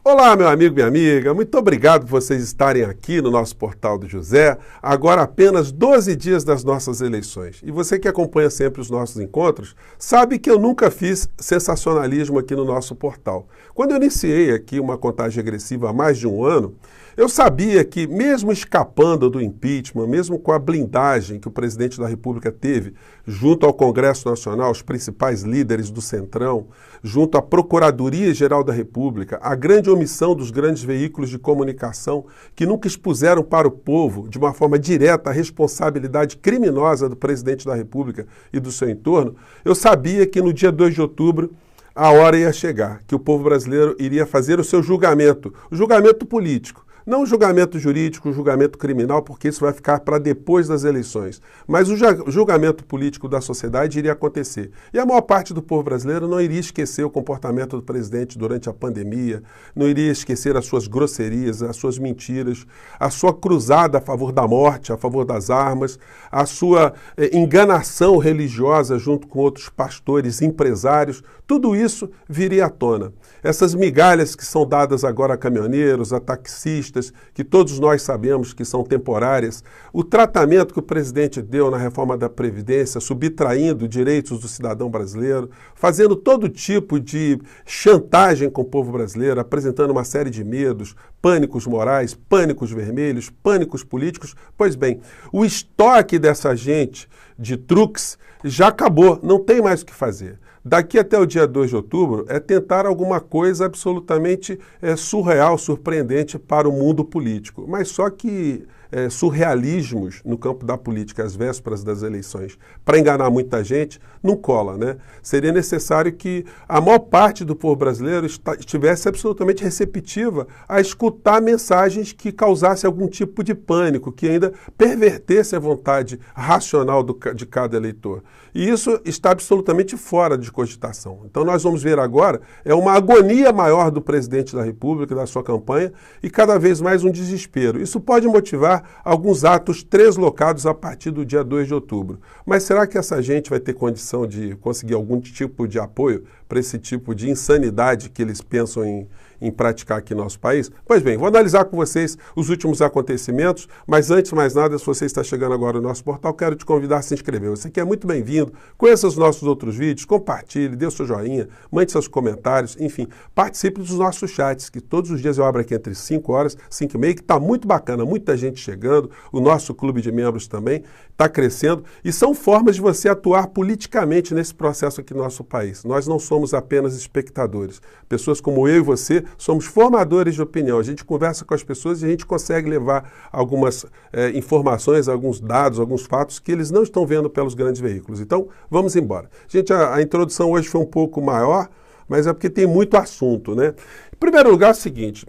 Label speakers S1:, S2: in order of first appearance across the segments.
S1: Olá, meu amigo, minha amiga, muito obrigado por vocês estarem aqui no nosso Portal do José, agora apenas 12 dias das nossas eleições. E você que acompanha sempre os nossos encontros, sabe que eu nunca fiz sensacionalismo aqui no nosso portal. Quando eu iniciei aqui uma contagem regressiva há mais de um ano, eu sabia que, mesmo escapando do impeachment, mesmo com a blindagem que o presidente da República teve junto ao Congresso Nacional, os principais líderes do Centrão, junto à Procuradoria-Geral da República, a grande omissão dos grandes veículos de comunicação que nunca expuseram para o povo, de uma forma direta, a responsabilidade criminosa do presidente da República e do seu entorno, eu sabia que no dia 2 de outubro a hora ia chegar, que o povo brasileiro iria fazer o seu julgamento, o julgamento político. Não o julgamento jurídico, o julgamento criminal, porque isso vai ficar para depois das eleições. Mas o julgamento político da sociedade iria acontecer. E a maior parte do povo brasileiro não iria esquecer o comportamento do presidente durante a pandemia, não iria esquecer as suas grosserias, as suas mentiras, a sua cruzada a favor da morte, a favor das armas, a sua enganação religiosa junto com outros pastores, empresários. Tudo isso viria à tona. Essas migalhas que são dadas agora a caminhoneiros, a taxistas, que todos nós sabemos que são temporárias, o tratamento que o presidente deu na reforma da Previdência, subtraindo direitos do cidadão brasileiro, fazendo todo tipo de chantagem com o povo brasileiro, apresentando uma série de medos, pânicos morais, pânicos vermelhos, pânicos políticos. Pois bem, o estoque dessa gente de truques já acabou, não tem mais o que fazer. Daqui até o dia 2 de outubro é tentar alguma coisa absolutamente surreal, surpreendente para o mundo político. Mas só que surrealismos no campo da política às vésperas das eleições, para enganar muita gente, não cola, né? Seria necessário que a maior parte do povo brasileiro estivesse absolutamente receptiva a escutar mensagens que causassem algum tipo de pânico, que ainda pervertesse a vontade racional de cada eleitor. E isso está absolutamente fora de cogitação. Então nós vamos ver agora uma agonia maior do presidente da República, da sua campanha, e cada vez mais um desespero. Isso pode motivar alguns atos translocados a partir do dia 2 de outubro. Mas será que essa gente vai ter condição de conseguir algum tipo de apoio para esse tipo de insanidade que eles pensam em praticar aqui no nosso país? Pois bem, vou analisar com vocês os últimos acontecimentos, mas antes de mais nada, se você está chegando agora no nosso portal, quero te convidar a se inscrever. Você que é muito bem-vindo, conheça os nossos outros vídeos, compartilhe, dê o seu joinha, mande seus comentários, enfim, participe dos nossos chats, que todos os dias eu abro aqui entre 5 horas, 5 e meia, que está muito bacana, muita gente chegando, o nosso clube de membros também está crescendo, e são formas de você atuar politicamente nesse processo aqui no nosso país. Nós não somos apenas espectadores. Pessoas como eu e você somos formadores de opinião. A gente conversa com as pessoas e a gente consegue levar algumas informações, alguns dados, alguns fatos que eles não estão vendo pelos grandes veículos. Então, vamos embora. Gente, a introdução hoje foi um pouco maior, mas é porque tem muito assunto, né? Em primeiro lugar, é o seguinte,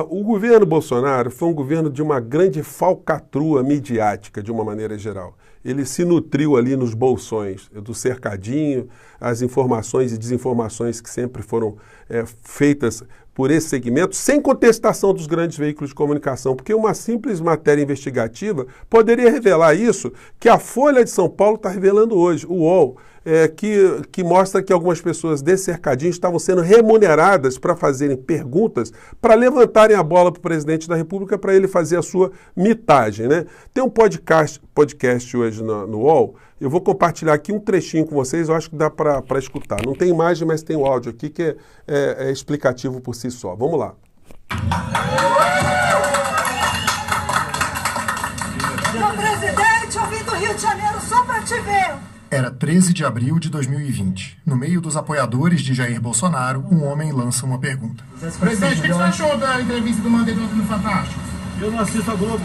S1: o governo Bolsonaro foi um governo de uma grande falcatrua midiática, de uma maneira geral. Ele se nutriu ali nos bolsões, do cercadinho, as informações e desinformações que sempre foram feitas por esse segmento, sem contestação dos grandes veículos de comunicação, porque uma simples matéria investigativa poderia revelar isso que a Folha de São Paulo está revelando hoje, o UOL, que mostra que algumas pessoas desse cercadinho estavam sendo remuneradas para fazerem perguntas, para levantarem a bola para o presidente da República para ele fazer a sua mitagem, né? Tem um podcast hoje no UOL, eu vou compartilhar aqui um trechinho com vocês, eu acho que dá para escutar. Não tem imagem, mas tem o áudio aqui que é explicativo por si só. Vamos lá.
S2: Meu presidente, eu vim do Rio de Janeiro só para te ver.
S3: Era 13 de abril de 2020. No meio dos apoiadores de Jair Bolsonaro, um homem lança uma pergunta.
S4: Presidente, o que você achou da entrevista do Mandetta ontem no Fantástico?
S5: Eu não assisto a Globo.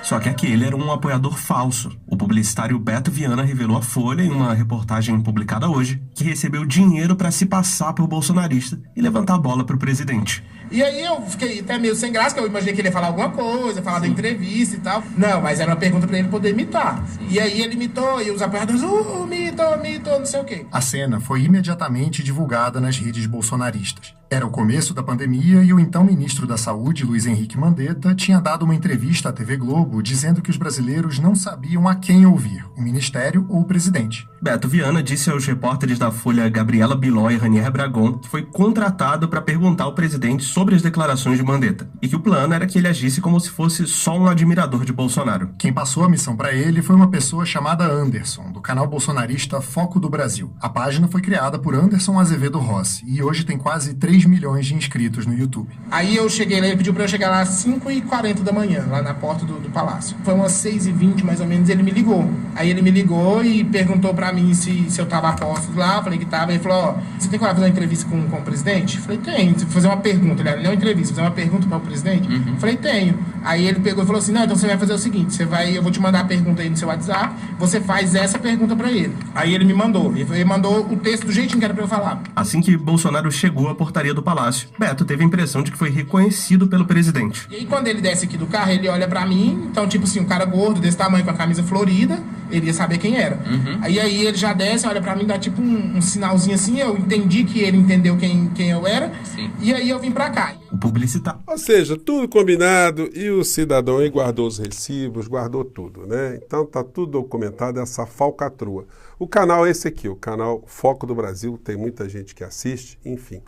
S6: Só que aquele era um apoiador falso. O publicitário Beto Viana revelou à Folha, em uma reportagem publicada hoje, que recebeu dinheiro para se passar por bolsonarista e levantar a bola para o presidente.
S4: E aí eu fiquei até meio sem graça, que eu imaginei que ele ia falar alguma coisa, falar da entrevista e tal. Não, mas era uma pergunta pra ele poder imitar. E aí ele imitou, e os apoiadores, mito, não sei o quê.
S3: A cena foi imediatamente divulgada nas redes bolsonaristas. Era o começo da pandemia e o então ministro da Saúde, Luiz Henrique Mandetta, tinha dado uma entrevista à TV Globo dizendo que os brasileiros não sabiam a quem ouvir, o ministério ou o presidente.
S6: Beto Viana disse aos repórteres da Folha Gabriela Biló e Ranier Bragon que foi contratado para perguntar ao presidente sobre as declarações de Mandetta e que o plano era que ele agisse como se fosse só um admirador de Bolsonaro.
S3: Quem passou a missão para ele foi uma pessoa chamada Anderson, do canal bolsonarista Foco do Brasil. A página foi criada por Anderson Azevedo Rossi e hoje tem quase 3 milhões de inscritos no YouTube.
S4: Aí eu cheguei lá, ele pediu pra eu chegar lá às 5h40 da manhã, lá na porta do palácio. Foi umas 6h20 mais ou menos, ele me ligou. Aí ele me ligou e perguntou pra mim se eu tava a postos lá, falei que tava. Ele falou, ó, você tem como fazer uma entrevista com o presidente? Eu falei, tenho. Você fazer uma pergunta, ele não é uma entrevista, fazer uma pergunta para o presidente? Eu falei, tenho. Aí ele pegou e falou assim, não, então você vai fazer o seguinte, eu vou te mandar a pergunta aí no seu WhatsApp, você faz essa pergunta pra ele. Aí ele me mandou, ele mandou o texto do jeitinho que era pra eu falar.
S6: Assim que Bolsonaro chegou à portaria do palácio, Beto teve a impressão de que foi reconhecido pelo presidente.
S4: E aí quando ele desce aqui do carro, ele olha pra mim, então tipo assim, um cara gordo desse tamanho com a camisa florida, ele ia saber quem era. Aí ele já desce, olha pra mim, dá tipo um sinalzinho assim, eu entendi que ele entendeu quem eu era. Sim. E aí eu vim pra cá.
S6: O publicitário.
S1: Ou seja, tudo combinado e o cidadão aí guardou os recibos, guardou tudo, né? Então tá tudo documentado, essa falcatrua. O canal é esse aqui, o canal Foco do Brasil, tem muita gente que assiste, enfim.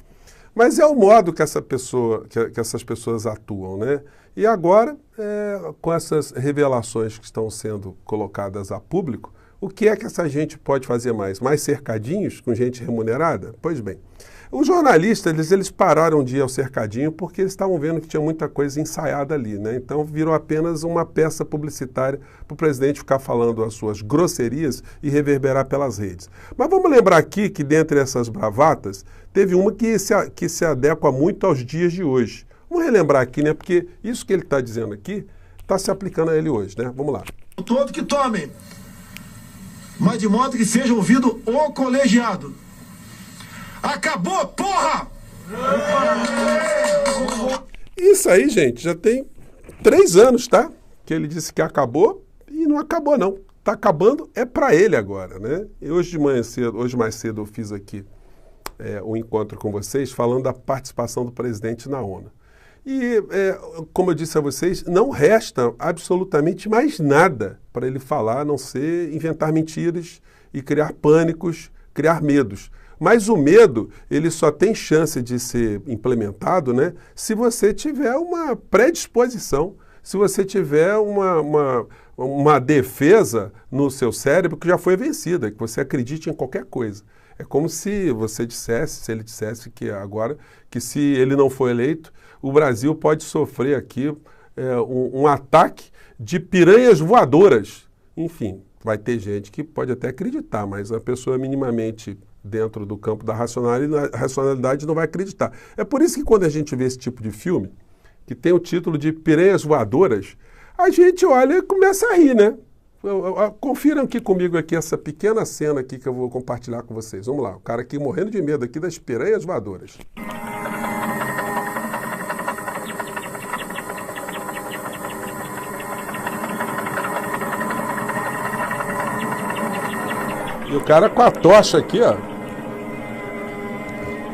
S1: Mas é o modo que essas pessoas atuam, né? E agora, com essas revelações que estão sendo colocadas a público, o que é que essa gente pode fazer mais? Mais cercadinhos com gente remunerada? Pois bem, os jornalistas, eles pararam de ir ao cercadinho porque eles estavam vendo que tinha muita coisa ensaiada ali, né? Então virou apenas uma peça publicitária para o presidente ficar falando as suas grosserias e reverberar pelas redes. Mas vamos lembrar aqui que dentre essas bravatas, teve uma que se adequa muito aos dias de hoje. Vamos relembrar aqui, né? Porque isso que ele está dizendo aqui está se aplicando a ele hoje, né? Vamos lá.
S5: Todo que tomem, mas de modo que seja ouvido o colegiado. Acabou, porra!
S1: Isso aí, gente, já tem 3 anos, tá? Que ele disse que acabou e não acabou, não. Tá acabando, é para ele agora, né? E hoje mais cedo eu fiz aqui um encontro com vocês falando da participação do presidente na ONU. E, como eu disse a vocês, não resta absolutamente mais nada para ele falar, a não ser inventar mentiras e criar pânicos, criar medos. Mas o medo, ele só tem chance de ser implementado, né, se você tiver uma predisposição, se você tiver uma defesa no seu cérebro que já foi vencida, que você acredite em qualquer coisa. É como se ele dissesse que agora, que se ele não for eleito, o Brasil pode sofrer aqui um ataque de piranhas voadoras. Enfim, vai ter gente que pode até acreditar, mas a pessoa minimamente dentro do campo da racionalidade não vai acreditar. É por isso que quando a gente vê esse tipo de filme, que tem o título de Piranhas Voadoras, a gente olha e começa a rir, né? Confiram aqui comigo aqui essa pequena cena aqui que eu vou compartilhar com vocês. Vamos lá, o cara aqui morrendo de medo aqui das piranhas voadoras. E o cara com a tocha aqui, ó.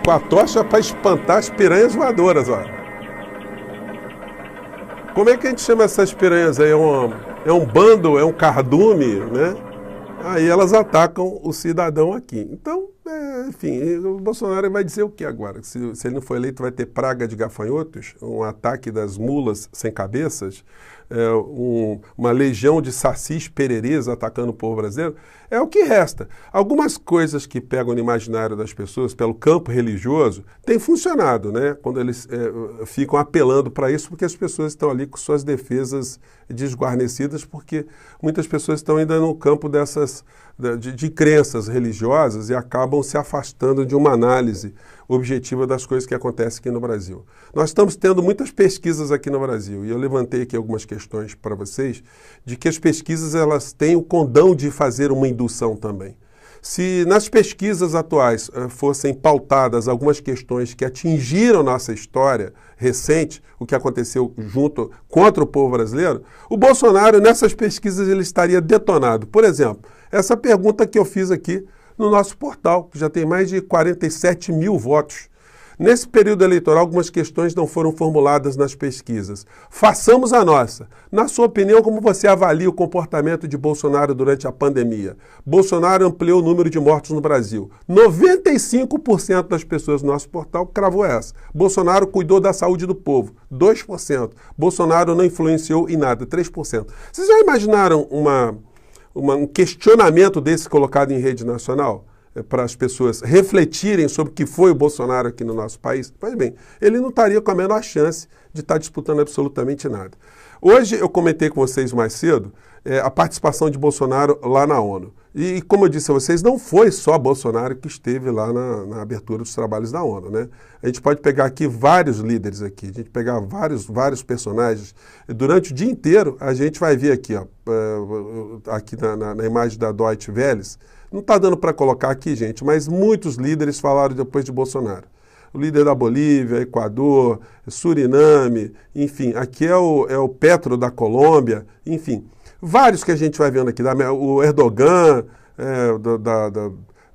S1: Com a tocha para espantar as piranhas voadoras, ó. Como é que a gente chama essas piranhas aí? É um bando, é um cardume, né? Aí elas atacam o cidadão aqui. Então, enfim, o Bolsonaro vai dizer o que agora? Se ele não for eleito, vai ter praga de gafanhotos, um ataque das mulas sem cabeças, uma legião de sacis pererês atacando o povo brasileiro. É o que resta. Algumas coisas que pegam no imaginário das pessoas, pelo campo religioso, têm funcionado, né? Quando eles ficam apelando para isso, porque as pessoas estão ali com suas defesas desguarnecidas, porque muitas pessoas estão ainda no campo de crenças religiosas e acabam se afastando de uma análise objetiva das coisas que acontecem aqui no Brasil. Nós estamos tendo muitas pesquisas aqui no Brasil e eu levantei aqui algumas questões para vocês de que as pesquisas elas têm o condão de fazer uma indução também. Se nas pesquisas atuais fossem pautadas algumas questões que atingiram nossa história recente, o que aconteceu contra o povo brasileiro, o Bolsonaro, nessas pesquisas, ele estaria detonado. Por exemplo, essa pergunta que eu fiz aqui no nosso portal, que já tem mais de 47 mil votos. Nesse período eleitoral, algumas questões não foram formuladas nas pesquisas. Façamos a nossa. Na sua opinião, como você avalia o comportamento de Bolsonaro durante a pandemia? Bolsonaro ampliou o número de mortos no Brasil. 95% das pessoas do nosso portal cravou essa. Bolsonaro cuidou da saúde do povo. 2%. Bolsonaro não influenciou em nada. 3%. Vocês já imaginaram um questionamento desse colocado em rede nacional? Para as pessoas refletirem sobre o que foi o Bolsonaro aqui no nosso país? Pois bem, ele não estaria com a menor chance de estar disputando absolutamente nada. Hoje eu comentei com vocês mais cedo a participação de Bolsonaro lá na ONU. E como eu disse a vocês, não foi só Bolsonaro que esteve lá na abertura dos trabalhos da ONU, né? A gente pode pegar aqui vários líderes aqui, a gente pegar vários personagens. Durante o dia inteiro a gente vai ver aqui, aqui na imagem da Deutsche Welle. Não está dando para colocar aqui, gente, mas muitos líderes falaram depois de Bolsonaro. O líder da Bolívia, Equador, Suriname, enfim, aqui é o Petro da Colômbia, enfim. Vários que a gente vai vendo aqui, o Erdogan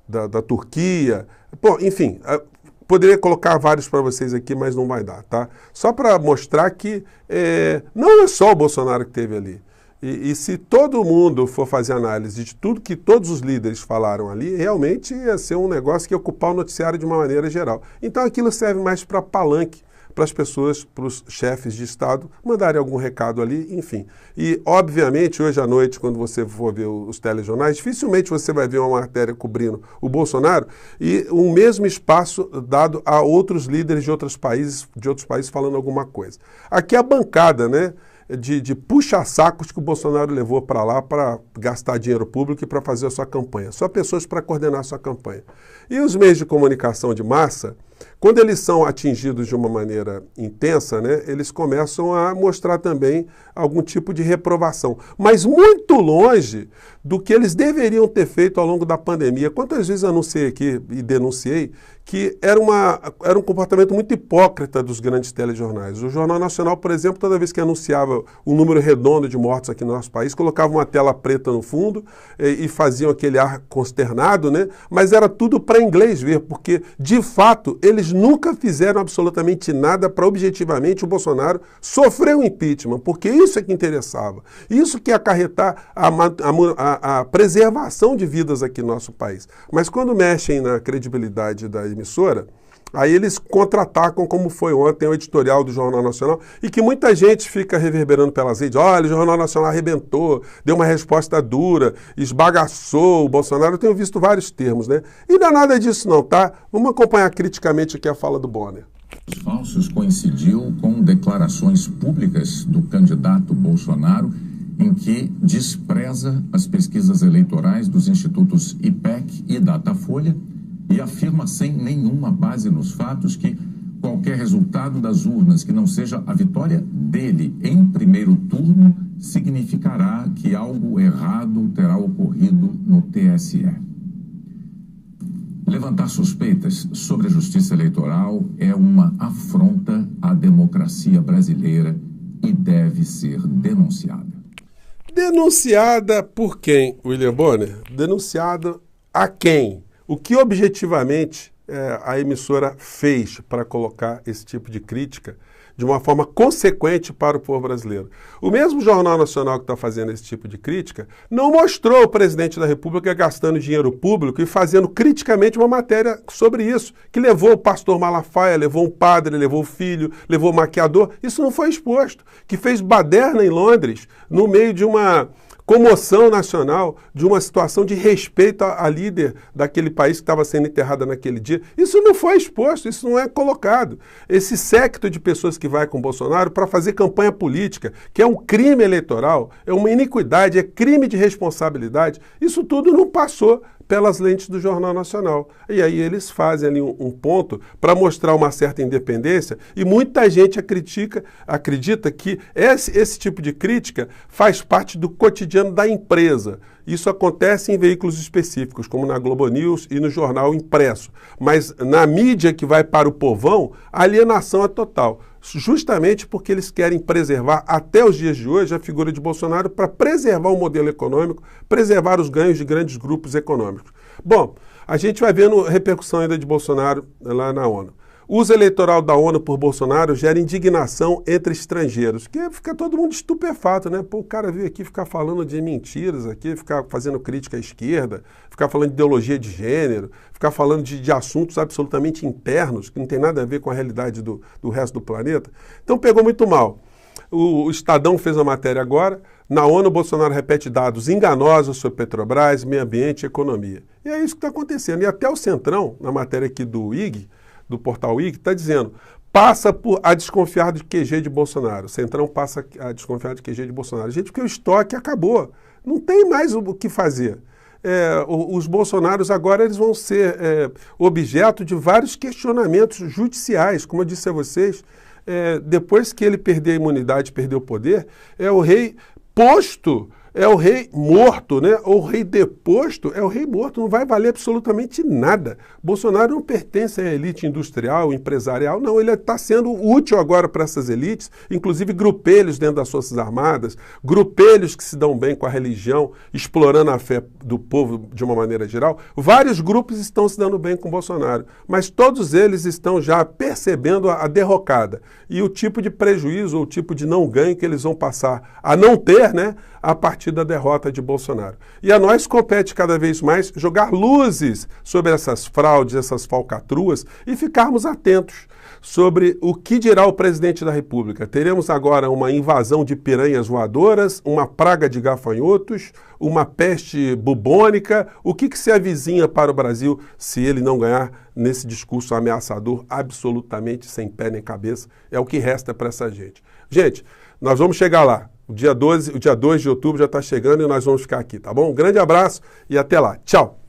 S1: da Turquia, bom, enfim, poderia colocar vários para vocês aqui, mas não vai dar, tá? Só para mostrar que não é só o Bolsonaro que teve ali. E se todo mundo for fazer análise de tudo que todos os líderes falaram ali, realmente ia ser um negócio que ia ocupar o noticiário de uma maneira geral. Então aquilo serve mais para palanque, para as pessoas, para os chefes de Estado mandarem algum recado ali, enfim. E, obviamente, hoje à noite, quando você for ver os telejornais, dificilmente você vai ver uma matéria cobrindo o Bolsonaro e o mesmo espaço dado a outros líderes de outros países falando alguma coisa. Aqui é a bancada, né? De puxa-sacos que o Bolsonaro levou para lá para gastar dinheiro público e para fazer a sua campanha. Só pessoas para coordenar a sua campanha. E os meios de comunicação de massa, quando eles são atingidos de uma maneira intensa, né, eles começam a mostrar também algum tipo de reprovação. Mas muito longe do que eles deveriam ter feito ao longo da pandemia. Quantas vezes anunciei aqui e denunciei que era um comportamento muito hipócrita dos grandes telejornais. O Jornal Nacional, por exemplo, toda vez que anunciava o número redondo de mortos aqui no nosso país, colocava uma tela preta no fundo e faziam aquele ar consternado, né? Mas era tudo para inglês ver, porque, de fato, eles nunca fizeram absolutamente nada para, objetivamente, o Bolsonaro sofrer um impeachment, porque isso é que interessava. Isso que ia acarretar a preservação de vidas aqui no nosso país. Mas quando mexem na credibilidade da emissora, aí eles contra-atacam, como foi ontem o editorial do Jornal Nacional, e que muita gente fica reverberando pelas redes. Olha, o Jornal Nacional arrebentou, deu uma resposta dura, esbagaçou o Bolsonaro. Eu tenho visto vários termos, né? E não é nada disso não, tá? Vamos acompanhar criticamente aqui a fala do Bonner.
S7: Os falsos coincidiu com declarações públicas do candidato Bolsonaro, em que despreza as pesquisas eleitorais dos institutos IPEC e Datafolha, e afirma sem nenhuma base nos fatos que qualquer resultado das urnas que não seja a vitória dele em primeiro turno significará que algo errado terá ocorrido no TSE. Levantar suspeitas sobre a justiça eleitoral é uma afronta à democracia brasileira e deve ser denunciada.
S1: Denunciada por quem, William Bonner? Denunciada a quem? O que objetivamente a emissora fez para colocar esse tipo de crítica de uma forma consequente para o povo brasileiro? O mesmo Jornal Nacional que está fazendo esse tipo de crítica não mostrou o presidente da República gastando dinheiro público e fazendo criticamente uma matéria sobre isso, que levou o pastor Malafaia, levou um padre, levou o filho, levou o maquiador. Isso não foi exposto. Que fez baderna em Londres no meio de uma comoção nacional, de uma situação de respeito à líder daquele país que estava sendo enterrada naquele dia. Isso não foi exposto, isso não é colocado. Esse séquito de pessoas que vai com o Bolsonaro para fazer campanha política, que é um crime eleitoral, é uma iniquidade, é crime de responsabilidade, isso tudo não passou pelas lentes do Jornal Nacional. E aí eles fazem ali um ponto para mostrar uma certa independência e muita gente acredita que esse tipo de crítica faz parte do cotidiano da empresa. Isso acontece em veículos específicos, como na Globo News e no jornal impresso. Mas na mídia que vai para o povão, a alienação é total. Justamente porque eles querem preservar, até os dias de hoje, a figura de Bolsonaro para preservar o modelo econômico, preservar os ganhos de grandes grupos econômicos. Bom, a gente vai vendo repercussão ainda de Bolsonaro lá na ONU. O uso eleitoral da ONU por Bolsonaro gera indignação entre estrangeiros, que fica todo mundo estupefato, né? Pô, o cara veio aqui ficar falando de mentiras aqui, ficar fazendo crítica à esquerda, ficar falando de ideologia de gênero, ficar falando de assuntos absolutamente internos, que não tem nada a ver com a realidade do resto do planeta. Então pegou muito mal. O Estadão fez uma matéria agora. Na ONU, Bolsonaro repete dados enganosos sobre Petrobras, meio ambiente e economia. E é isso que está acontecendo. E até o Centrão, na matéria aqui do IG, do portal IG, está dizendo, passa a desconfiar do QG de Bolsonaro. O Centrão passa a desconfiar do QG de Bolsonaro. Gente, porque o estoque acabou. Não tem mais o que fazer. Os bolsonaros agora eles vão ser objeto de vários questionamentos judiciais. Como eu disse a vocês, depois que ele perder a imunidade, perder o poder, é o rei posto, é o rei morto, né? Ou o rei deposto é o rei morto, não vai valer absolutamente nada. Bolsonaro não pertence à elite industrial, empresarial, não, ele está sendo útil agora para essas elites, inclusive grupelhos dentro das Forças Armadas, grupelhos que se dão bem com a religião, explorando a fé do povo de uma maneira geral. Vários grupos estão se dando bem com Bolsonaro, mas todos eles estão já percebendo a derrocada e o tipo de prejuízo, ou o tipo de não ganho que eles vão passar a não ter, né? A partir da derrota de Bolsonaro. E a nós compete cada vez mais jogar luzes sobre essas fraudes, essas falcatruas e ficarmos atentos sobre o que dirá o presidente da República. Teremos agora uma invasão de piranhas voadoras, uma praga de gafanhotos, uma peste bubônica. O que se avizinha para o Brasil se ele não ganhar nesse discurso ameaçador, absolutamente sem pé nem cabeça? É o que resta para essa gente. Gente, nós vamos chegar lá. O dia 2 de outubro já está chegando e nós vamos ficar aqui, tá bom? Um grande abraço e até lá. Tchau!